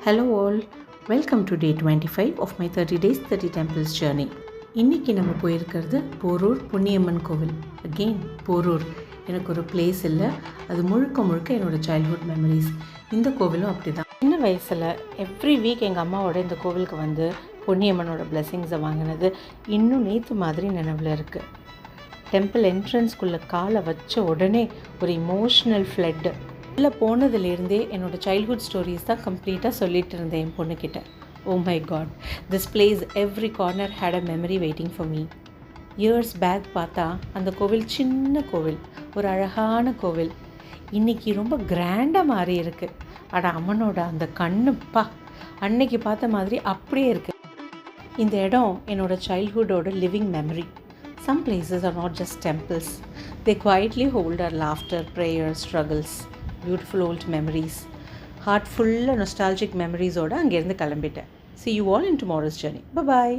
Hello all, welcome to day 25 of my 30 days 30 temples journey. இன்றைக்கி நம்ம போயிருக்கிறது போரூர் புண்ணியம்மன் கோவில். அகெயின் போரூர் எனக்கு ஒரு பிளேஸ் இல்லை, அது முழுக்க என்னோடய சைல்ட்ஹுட் மெமரிஸ். இந்த கோவிலும் அப்படி தான். சின்ன வயசில் எவ்ரி வீக் எங்கள் அம்மாவோட இந்த கோவிலுக்கு வந்து பொன்னியம்மனோட பிளெஸிங்ஸை வாங்கினது இன்னும் நேற்று மாதிரி நினைவில் இருக்குது. டெம்பிள் என்ட்ரன்ஸ்குள்ளே காலை வச்ச உடனே ஒரு இமோஷ்னல் ஃப்ளட்டு. உள்ளே போனதுலேருந்தே என்னோடய சைல்ட்ஹுட் ஸ்டோரிஸ் தான் கம்ப்ளீட்டாக சொல்லிகிட்டு இருந்தேன் என் பொண்ணுக்கிட்ட. Oh my God, this place every corner had a memory waiting for me. Years back பார்த்தா அந்த கோவில் சின்ன கோவில், ஒரு அழகான கோவில். இன்றைக்கி ரொம்ப கிராண்டாக மாறி இருக்குது. ஆனால் அம்மனோட அந்த கண்ணுப்பா அன்னைக்கு பார்த்த மாதிரி அப்படியே இருக்குது. இந்த இடம் என்னோடய சைல்ட்ஹுட்டோட living memory. Some places are not just temples. They quietly hold our laughter, prayers, struggles, beautiful old memories. Heart full nostalgic memories ஓட அங்கேருந்து கிளம்பிட்டேன். See you all in tomorrow's journey. Bye-bye.